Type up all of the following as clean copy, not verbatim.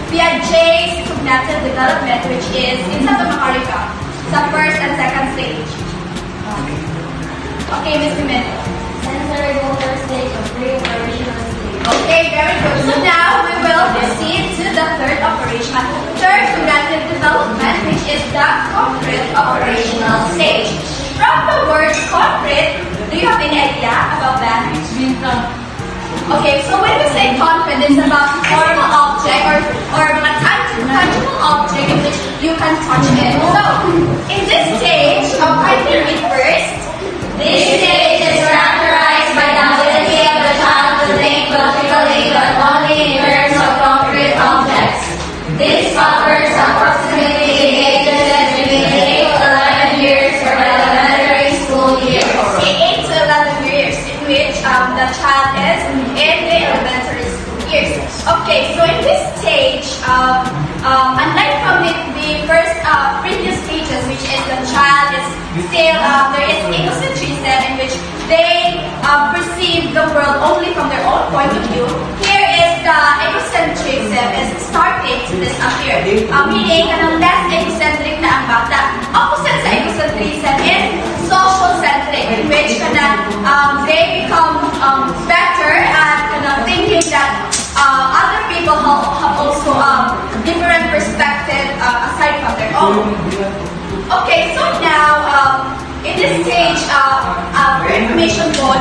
BSED-ENG cognitive development, which is inside of America, sa first and second stage. Okay, Ms. Jimenez. Sensory motor stage of pre-operational stage. Okay, very good. So now we will proceed to the third cognitive development, which is the concrete operational stage. From the word concrete, do you have any idea about that? Okay, so when we say concrete, it's about formal object or mga tangible object in which you can touch it. So, in this stage of kindly read first, this stage is characterized by the ability of the child to think logically but only in terms of concrete objects. This covers approximately ages between 8 to 11 years for elementary school years. 8 to 11 years in which the child is in the elementary school years. Okay, so in this stage, unlike from the first previous stages, which is the child is still, there is egocentrism in which they perceive the world only from their own point of view. Here is the egocentrism is starting to disappear. Meaning, less egocentric na ang bata. Opposite sa egocentrism is social-centric, in which they become better at thinking that other people have also different perspective aside from their own. Okay, so now in this stage, for information po,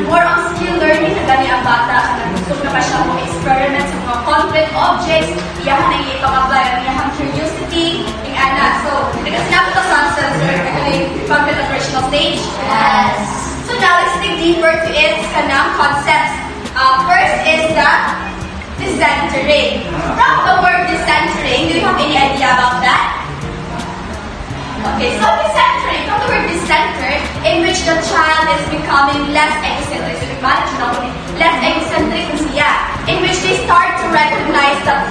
more on skill learning na gani ang bata, gusto na pa siya mo experiment sa mga concrete objects, iyahan na ipag-apply ang iyahang curiosity, yung ana. So, nagkasinap ito sa sensory concrete operational stage. Yes. So now let's dig deeper to its concepts. First is the decentering. From the word decentering, do you have any idea about that? Okay, so decentering, from the word decenter, in which the child is becoming less egocentric. So imagine less egocentric siya, in which they start to recognize that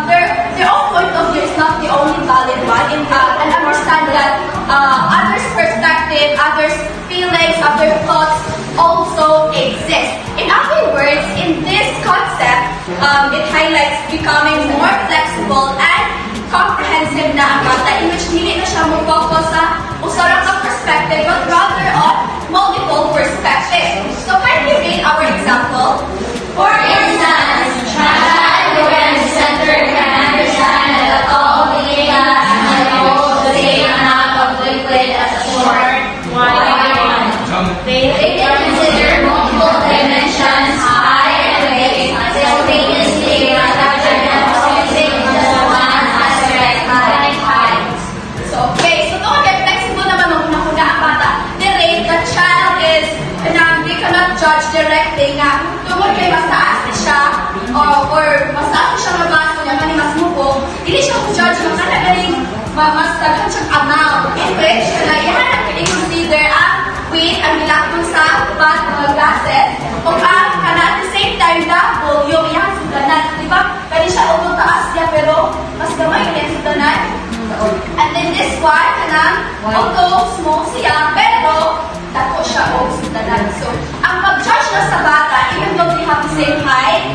their own point of view is not the only valid one, and understand that others' perspective, others' feelings, other thoughts also exist. In other words, in this concept, it highlights becoming more flexible and comprehensive na ang bata, in which hindi na siya mag-focus sa usarang ka perspective, but rather on multiple perspectives. So when we read our example, For instance, a child who can center can understand that a tall being glass can hold the same amount of liquid as a short wide one. They can consider multiple dimensions, height and weight, simultaneously rather than emphasizing just one aspect like height. so okay, so doon kaya flexible naman nung nakuna ang bata. The rate, the child is, they cannot judge directly nga, tungkol kay masaas na siya, or masaas na siya magasto niya, mani mas mubog, hindi siya judge ng kanagaling mas daghan siyang amount, in which, ihanap i-consider ang weight, ang gilakon sa bat ng glasses, o ang at the same time, the volume, iyang sudanan. Diba? Kaya siya ubod taas niya, pero mas gamay niya sudanan. And then this one, although small siya, pero dako siya o sudanan. So, ang pag-judge na sa bata, even though they have the same height,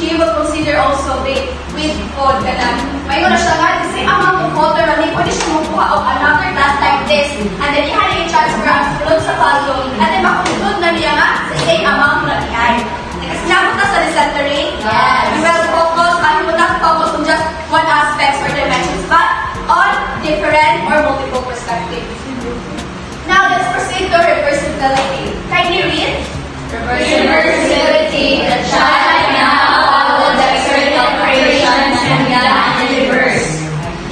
he will consider also the weight code. Mayon na siya nga, the same amount of water, pwede siya makuha of another glass like this. And then, iyan i-transfer ang sulod sa volume. And then, makusunod na niya nga sa same amount na niyan. Sinabot na sa decentering, Yes. we will not focus on just one aspect or dimensions, but on different or multiple perspectives. Now, let's proceed to reversibility. Can you read? Reversibility, the child can now follow the certain operations and can reverse.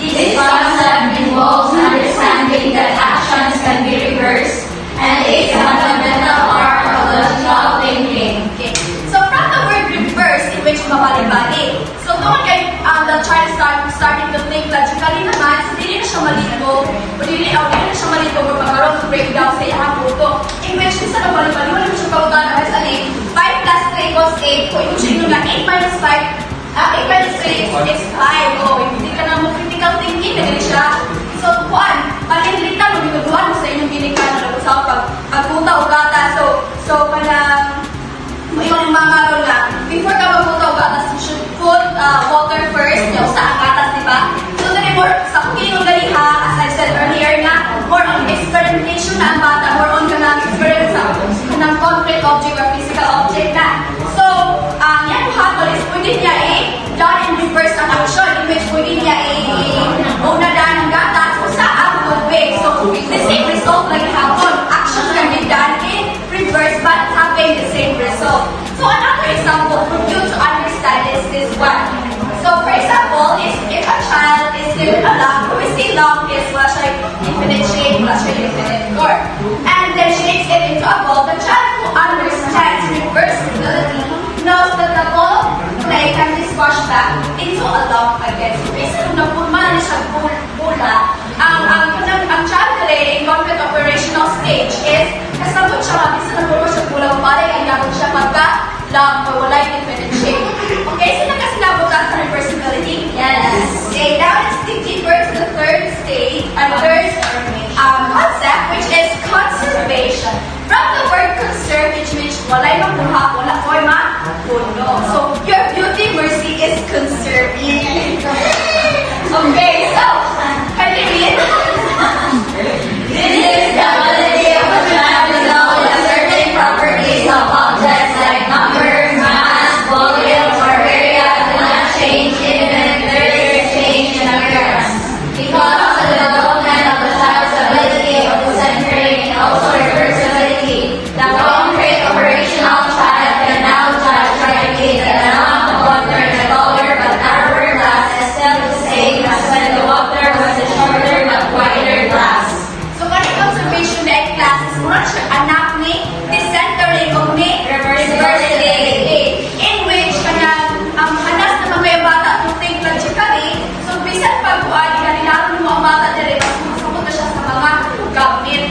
This concept involves understanding that actions can be reversed and is a fundamental part of logical thinking. Okay. So, from the word reverse, in which mabalik-balik. So, doon kay the child starting to think logically naman, so hindi na siya malito, o hindi na siya malito o magkaroon ng breakdown sa iyang puto. In which, isa na balik-balik, wala mo siya kautan na sa 5 plus 3 equals 8, kung yung siya nga 8 minus 5, 8 minus 3 is 5. Oh, hindi ka na mo critical thinking, na siya. So, kuan, palinlitan mo, binuduan mo sa inyong binigyan na nag-usap pagpunta o gata. So, kanang, yung mamaro nga, before ka magpunta o gatas, you should put water first, yung sa gatas, di ba? So, dali more, sa cooking yung galiha, as I said earlier nga, more on experimentation na ang bata, more on kanang experience sa kanang concrete object or physical object na. So, yan po hatol is pwede niya done in reverse ang action, in which pwede niya una daan ng gatas o sa outward way. So, the same result like happen. Action can be done in reverse but having the same result. So, another example for you to understand is this one. So, for example, if a child is still a lump, we see lump is wala siya infinite shape, wala siya infinite form. And then shapes it into a ball. The child who understands reversibility knows that the ball play can be squashed back into a lump again. So, basically, kung napulma na siya bula, ang child today in concrete operational stage is kasabot siya, mabisa na pulma siya bula, mabalik ang gabot siya lump or wala yung infinite shape. Okay, so nakasilabot sa reversibility? Yes. Okay, now let's dig deeper to the third stage, third concept, which is conservation. From the word conserve, which means walay makuha, wala ko'y mapuno. So, your beauty mercy is conserving. Okay, so, can you read? This is the ability of a child to know the certain properties of objects like number, mass, volume, or area do not change even if there is change in appearance. Because of the development of the child's ability of centering and also reversibility, the concrete operational child can now judge correctly the amount of water in a taller but narrower glass is still the same as when the water was a shorter but wider glass. So, kani conservation na classes, muna siya anak ni decentering o ni reversibility, in which ang hanas na mga bata to think logically. So, bisan pag-uali, kanilaro mo ang bata dili, mas masabot na siya sa mga gamit.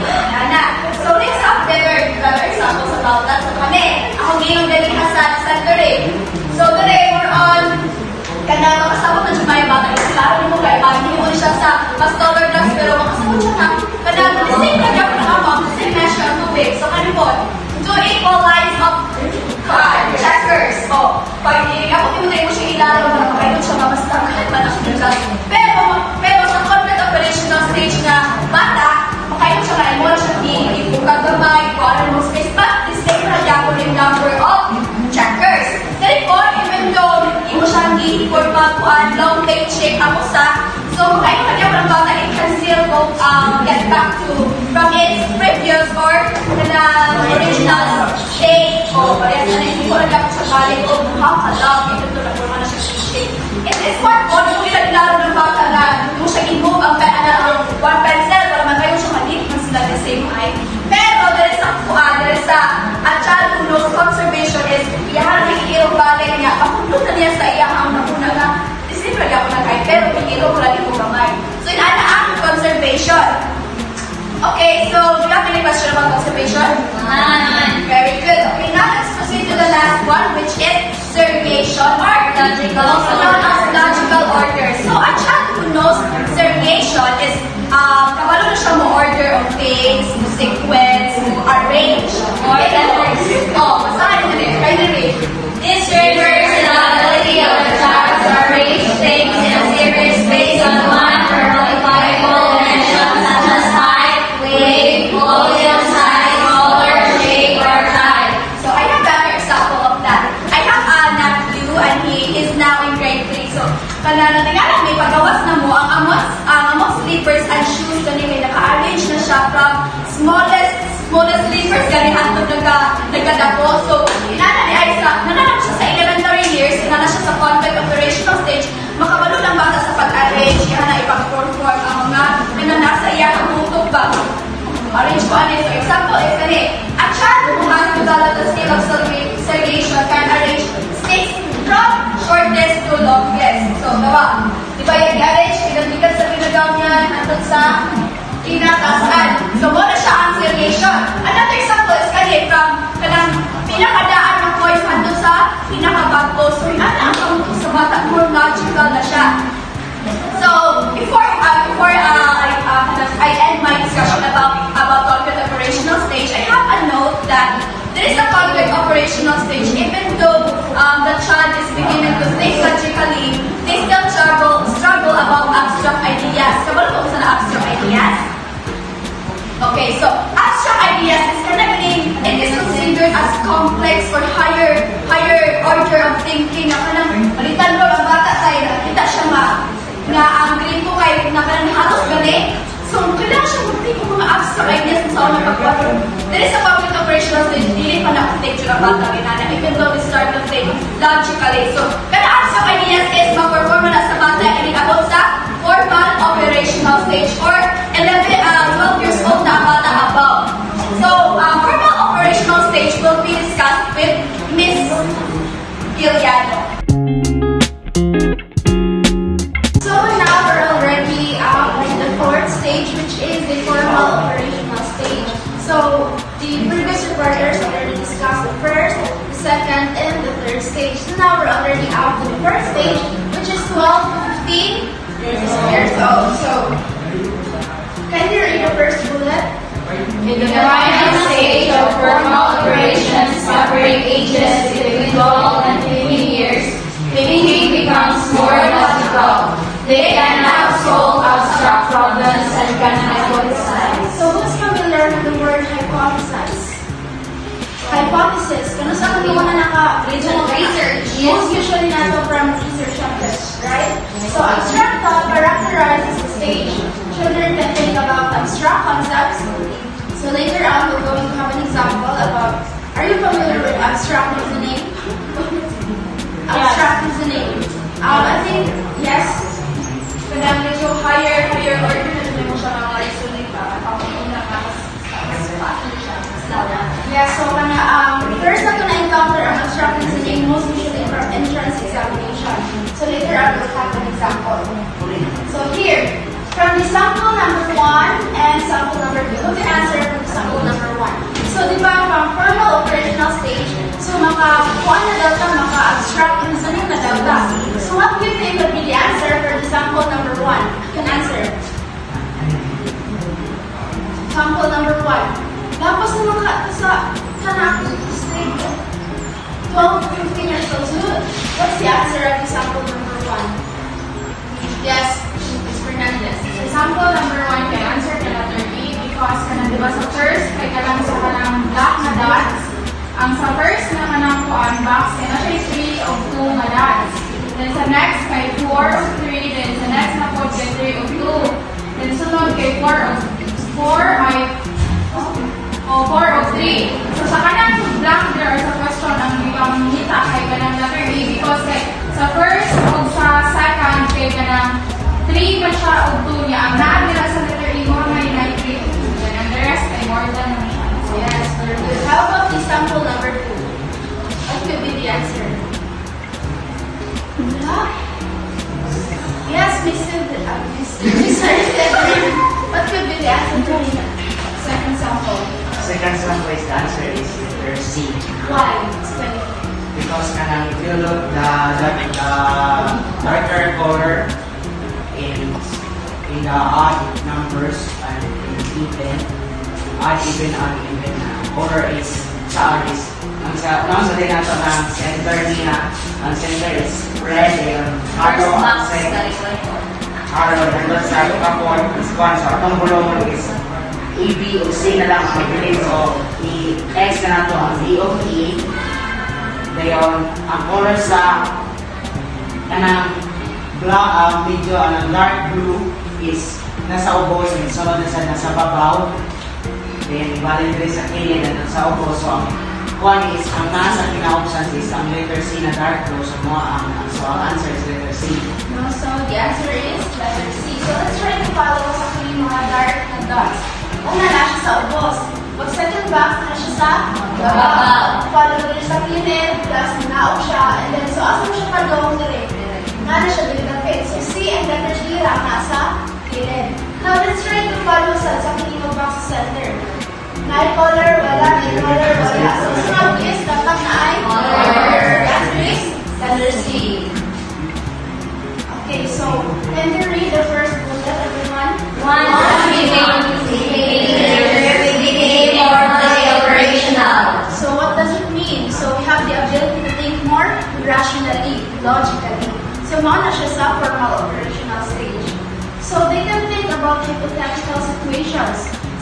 So, let's have better example sa bata. So, kami, ako ngayon dali sa centering. So, today, more on kanang makasabot na siya mga bata. Klaro mo kay hindi mo siya sa mas taller glass, pero makasabot siya na kanang the same na gapon ng amount, the same measure of tubig. So, ano po? To equal lines of checkers. O, pag ako tinutay mo siya ilaro na makainom siya mamastakan, manakita. Pero sa concrete operational stage na bata, makainom siya na mo siya ibukag gamay, kung ano mo space, but the same na gapon yung number of checkers. Therefore, even though hindi mo siya for pagkuhan, long plate shape ako sa, so makainom na gapon ang bata, it can still go, get back to from its previous or the original state o parehas na hindi ko nagkapit sa balik o makakalab ito na forma na siya shape. In this one po, yung ilaglaro ng bata na yung siya i-move ang one pencil para magayon siya maliit man sila the same height. Pero there is a child who knows conservation is iyahan na i-ilong balik niya, papunod na niya sa iyahang nakuna na isipin niya ako na kahit pero i-ilong ko lang yung gamay. So inaana ang conservation. Okay, so do you have any question about conservation? None. Very good. Okay, now let's proceed to the last one, which is segregation or also known as logical order. So a child who knows segregation is kabalo na siya mo order of things, mo sequence, mo arrange. Basahin na rin. Try na rin. This refers to the ability of a child to arrange things in a series based on one or multiple dimensions such as height, weight, volume, size, color, shape, or type. So I have another example of that. I have a nephew and he is now in grade 3. So kananatingalan may pagawas na mo ang among slippers and shoes kanina naka-arrange na siya from smallest slippers ganihan to nagkadapo. So inana ni Isa, nananap siya sa elementary years, inana siya sa concrete operational stage, makabalo ng bata sa pag-arrange, yan na ipag-form ang mga nasa iya ang tutok ba. Arrange ko ano. So example is kani, a child who has developed the skill of segregation can arrange sticks from shortest to longest. So diba? Diba yung i-arrange, pinagbigat sa pinagaw niyan, hantod sa pinakasaan. So muna siya ang segregation. Another example is kani from kanang pinakadaan ng voice hantod sa pinakabago. So, yan ang kamuto sa bata, more logical na siya. So, before I end my discussion about concrete operational stage, I have a note that there is a concrete operational stage. Even though the child is beginning to think logically, they still struggle about abstract ideas. Kabalo ko sa abstract ideas? Okay, so abstract ideas is currently, it is considered as complex or higher order of thinking. Na kanang palitan mo ang bata tayo, kita siya nga ang grade ko kay na kanang halos gani. So, kailangan siya mag-think ng mga abstract ideas kung saan napagpapag. There is a concrete operational stage, dili pa na-architecture ang bata kinana, even though we start to think logically. So, kada abstract ideas is mag-perform na sa bata and about sa formal operational stage or 12 years old na ang bata above. So, formal operational stage will be discussed with Miss Giliano. So, now we're already in the fourth stage, which is the formal operational stage. So, the previous recorders already discussed the first, the second, and the third stage. So now we're already out to the first stage, which is 12 to 15 years old. So, can you read the first bullet? In the final stage of formal operations covering ages between 12 and 15 years, thinking becomes more logical. They can now solve abstract problems and can hypothesize. So, who's familiar with the word hypothesize? Hypothesis. Kano sa mga na naka-regional research? Most usually nato from research subjects, right? So, abstract thought characterizes the stage. Children can think about abstract concepts. So, later on, we're going to have an example about, are you familiar with abstract reasoning? Abstract reasoning. I think, yes. Kaya medyo higher order na mo siya mga reasoning para yeah, so first na ito na-encounter ang abstract reasoning most usually from entrance examination. So later I will have an example. So here, from the sample number 1 and sample number 2, look at answer from the sample number 1. So di ba from formal operational stage, so makakuha na delta, maka-abstract reasoning na delta. So what do you think would be the answer for the sample number 1? You can answer. Sample number 1. Tapos naman sa kanak stage 12 to 15 years old. So what's the answer of the sample number 1? Yes, Ms. Fernandez. So sample number 1 can answer the letter B because kanang diba sa first kay kanang sa kanang black na dots. Ang sa first na kanang kuan box kay na siya 3 of 2 nga dots. Then sa next kay 4 of 3, then sa next na po kay 3 of 2. Then sunod kay 4 ay 4 of 3. So sa kanang blank there sa question ang ipamita kay kanang letter A because kay sa first o sa second kay kanang 3 man siya o 2 niya. Ang naadira sa letter A mo may 3 of 2. Then ang the rest ay more than naman siya. So yes, very good. How about the sample number 2? What could be the answer? Yes, Mr. What could be the answer to the second sample? Second sample is the answer is letter C. Why? Explain it. Because if you look the darker color in the odd numbers and in even odd even color is sa odd is ang sa din nato ng center niya ang center is red and arrow ang arrow and sa kapon is one sa atong bulong is A, B, o C na lang ang magbilin. So, i-X na nato ang D of E. Dayon, ang color sa kanang medyo ang dark blue is nasa ubos and sunod na sa nasa babaw. Then, ibalik rin sa kilid at nasa ubos. So, ang one is, ang nasa kina-options is ang letter C na dark blue. So, ang answer is letter C. No, so the answer is letter C. So, let's try to follow sa aking mga dark na dots. Una na siya sa ubos. Pag second box na siya sa babaw. Follow rin sa kilid, plus naog siya. And then, so asa mo siya pagawang dire? Nga na siya dilapit. So, C and letter D lang nasa kilid. Now, let's try to follow sa kilid box sa center. Night color, wala. Night color, wala. So, sunod is dapat na ay color. Letter C. Okay, so can you read the first bullet, everyone? Once we became formally operational. So what does it mean? So we have the ability to think more rationally, logically. So mauna siya sa formal operational stage. So they can think about hypothetical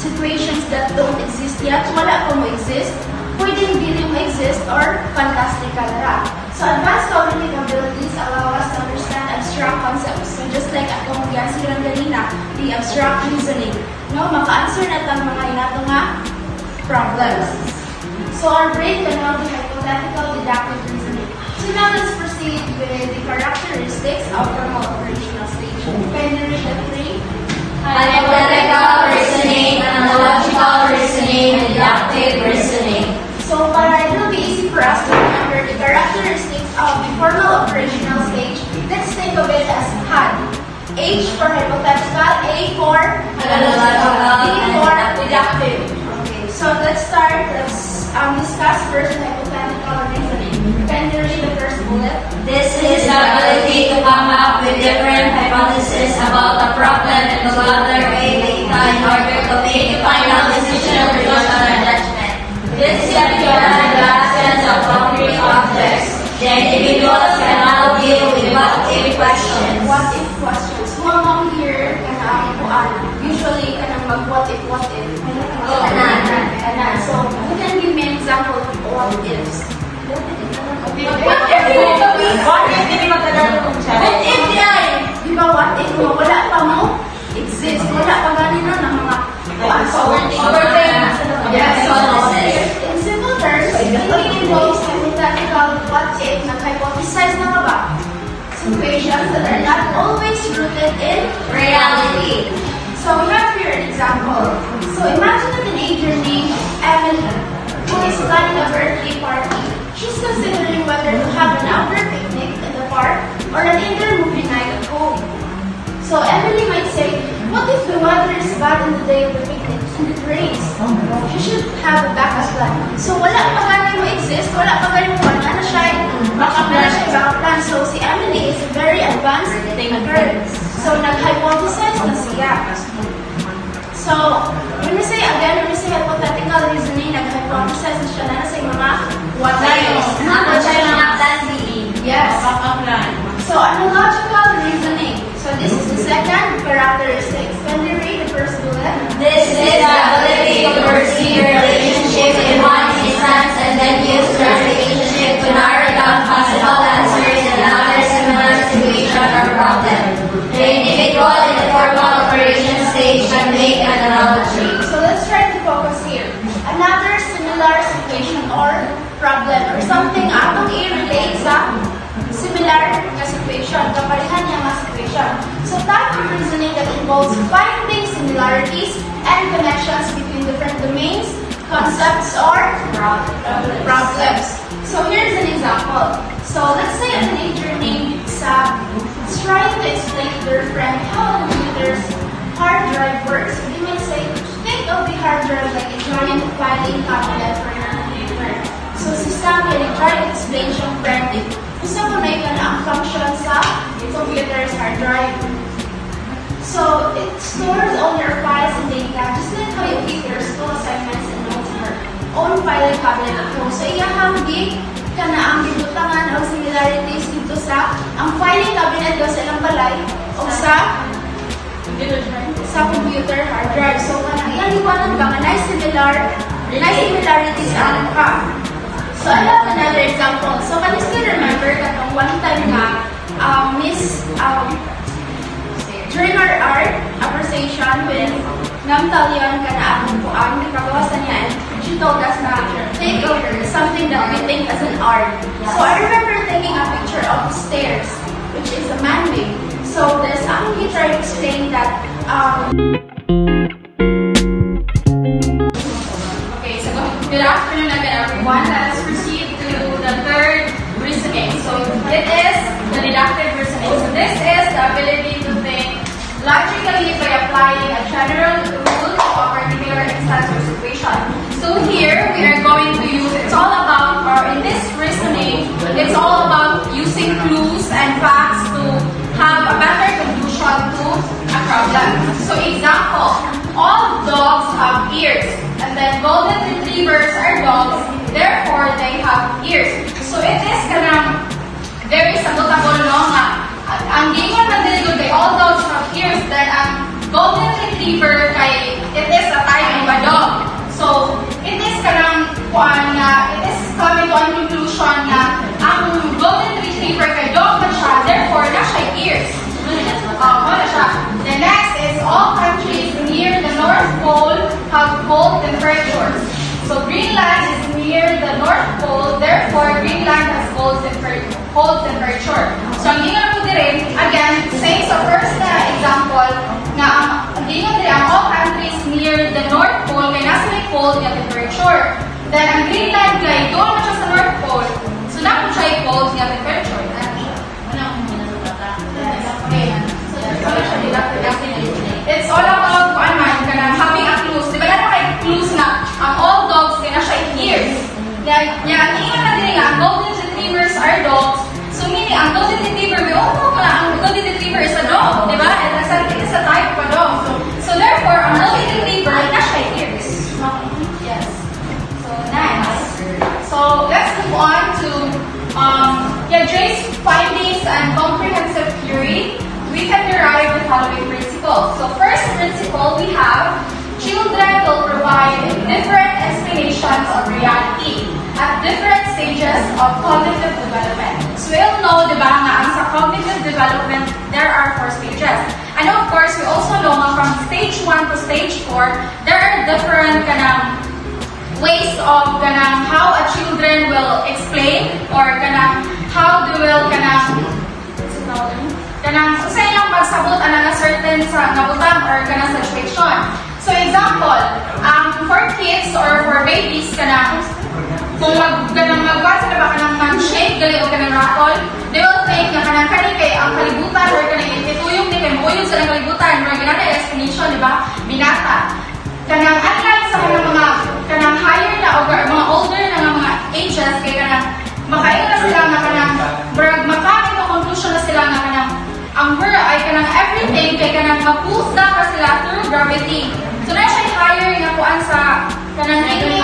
situations that don't exist yet, wala pa mo exist, pwedeng hindi mo exist, or fantastical ra. So advanced cognitive abilities allow us to understand abstract concepts. So just like akong gansilang ganina, the abstract reasoning. No, maka-answer na tang mga inato nga problems. So our brain can now do hypothetical deductive reasoning. So now let's proceed with the characteristics of formal operational stage. Can you read the three? Hypothetical reasoning, analogical reasoning, and deductive reasoning. So para it will be easy for us to remember the characteristics of the formal operational stage, let's think of it as HUD. H for hypothetical, A for Analogical, D for deductive. Okay, so let's start. Let's discuss first hypothetical reasoning. Can you read the first bullet? This is the ability to come up with different hypotheses about a problem and to gather data in order to make a final decision based on a judgment. This can be done in the absence of concrete objects. The individuals can now deal with what-if questions. What if questions. Who among here usually mag-what if, what if? Kanan. So, you can give me an example of what ifs. What if di ba what if mo wala pa mo exist, wala pa ganito ng mga in simple terms, thinking involves hypothetical what if nag-hypothesize na ka ba situations that are not always rooted in Reality. So we have here an example. So imagine a teenager named Emily who is planning a birthday party. She's considering whether to have an outdoor picnic in the park or an indoor movie night at home. So Emily might say, what if the weather is bad on the day of the picnic and it rains? She should have a backup plan. So wala pa gani mo exist, wala pa gani mo wala na siya, baka na siya backup plan. So si Emily is a very advanced thinker. So nag-hypothesize na siya. So when we say hypothetical reasoning, nag-hypothesize na siya na sa mga what ifs. Yes. So analogical reasoning. So this is the second characteristic. Can you read the first bullet? This is the ability to perceive relationship in one instance and then use the relationship to narrow down possible answers in another similar situation or problem. The individual in the formal operation stage can make an analogy. So let's try to focus here. Another similar situation or problem or something atong i-relate sa similar na situation, kapalihan niya nga situation. So type of reasoning that involves finding similarities and connections between different domains, concepts, or problems. So here's an example. So let's say a teenager named Sam is trying to explain to their friend how a computer's hard drive works. You may say, think of the hard drive like a giant filing cabinet for your computer. So si Sam can try to explain siyang friend gusto mo na ikaw na ang function sa computer's hard drive. So it stores all your files and data just like how you keep your school assignments and notes in your own filing cabinet at home. So iyahang di ka na ang gibutangan o similarities dito sa ang filing cabinet daw sa ilang balay o sa computer hard drive. So kanang iyang iwanan ba nga similarities ang ka. So I have another example. So can you still remember katong one time nga during our art appreciation with Ma'am Talion ka na akong puang nakagawasan niya, she told us na think of something that we think as an art. So I remember taking a picture of stairs, which is a man-made. So there's something he tried to explain that Okay, so good afternoon again, everyone. Let us proceed to the third reasoning. So it is the deductive reasoning. So this is the ability to think logically by applying a general rule to a particular instance or situation. So here we are going to use, it's all about our in this reasoning, it's all about using clues and facts to have a better conclusion to a problem. So example, all dogs have ears, and then golden retrievers are dogs, therefore they have ears. So it is kanang very sabotable no nga ang gingon man dili kay all dogs have ears, then ang golden retriever kay it is a type of a dog. So it is kanang kuan nga it is coming to a conclusion na ang golden retriever kay dog man siya, therefore na siya ears. Wala siya. The next is all countries near the North Pole have cold temperatures. So Greenland is near the North Pole, therefore Greenland has cold temperature. So ang gingon ko dire, again, same sa first na example, nga ang gingon dire, ang all countries near the North Pole kay nasa may cold nga temperature. Then ang Greenland kay doon na siya sa North Pole, so na po siya cold nga temperature. It's all about having a clues. Di ba natin kay clues na ang all dogs kaya na siya ears. Yan, tingnan na din nga, ang golden retrievers are dogs. So meaning, ang golden retriever, may pala, ang golden retriever is a dog. Di ba? It is a type of a dog. So therefore, ang golden retriever na siya ears. Yes. So next. So let's move on to Jay's findings and comprehensive theory. We can derive the following principles. So first principle we have, children will provide different explanations of reality at different stages of cognitive development. So we'll know, di ba, nga ang sa cognitive development, there are 4 stages. And of course, we also know nga from stage 1 to stage 4, there are different ways of how a children will explain or how they will sa ilang pagsabot ang certain sa nabutang or situation. So example, for kids or for babies kung magbuhat sila ba mag-shake gali o rattle, they will think na kani kay ang kalibutan or ituyong ni kay muyong sa kalibutan or ginana explanation, di ba? Binata. Unlike sa mga higher na o mga older na mga ages kay makaingon na sila makamit na conclusion na sila ang world ay everything kay mag-pulse na pa sila through gravity. So na siya higher nga kuan sa thinking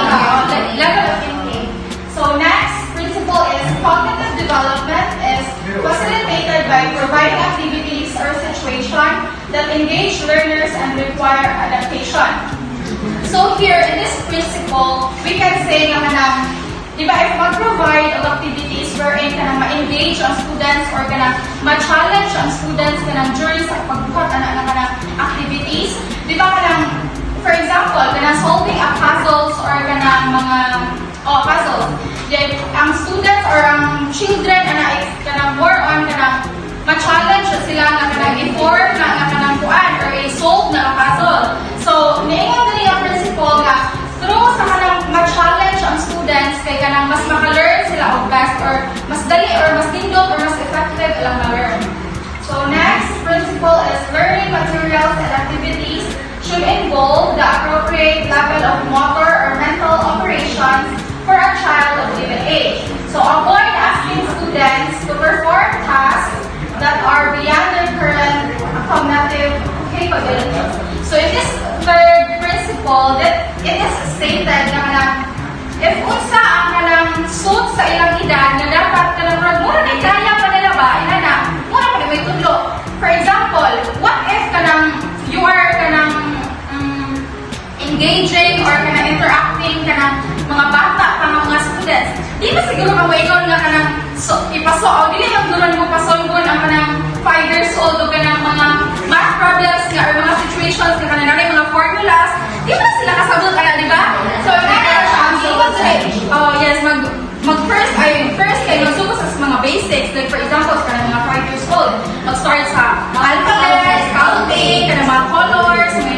level of thinking. So next principle is cognitive development is facilitated by providing activities or situation that engage learners and require adaptation. So here in this principle, we can say di ba, if mag-provide of activities wherein ma-engage ang students or ma-challenge ang students during sa pagbuhat activities, di ba for example, solving a puzzles or puzzles. Then, ang students or ang children more on ma-challenge sila inform na kuan or i-solve na puzzle. So, niingon din ang principle through sa ma-challenge ang students kay mas maka-learn sila of best or mas dali or mas nindot or mas effective ilang ma-learn. So next principle is learning materials and activities should involve the appropriate level of motor or mental operations for a child of given age. So avoid asking students to perform tasks that are beyond their current cognitive capabilities. So in this third principle, that it is stated na if unsa ang suit sa ilang edad na dapat mura na kaya pa nila ba mura pa may tudlo. For example, what if you are engaging or interacting mga bata mga students, di ba siguro mawaingon nga ipaso o dili man duron mo pasolbon ang 5 years old o mga math problems nga or mga situations nga mga formulas, di ba sila kasabot di ba? So yes, first kay magsubos sa mga basics, like for example sa mga 5 years old, mag-start sa alphabet, counting, mga colors, may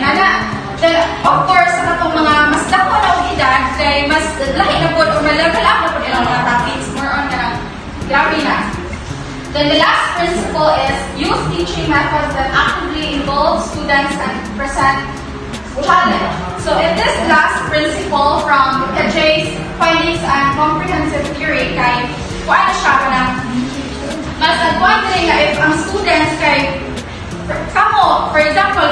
then of course sa katong mga mas dako na og edad kay mas lahi na po o level up na po ilang mga topics, more on grabe na. Then the last principle is use teaching methods that actively involve students and present challenge. So in this last principle from Jay's findings and comprehensive theory kay kuan siya kanang mas advantage nga if ang students kay kamo, for example,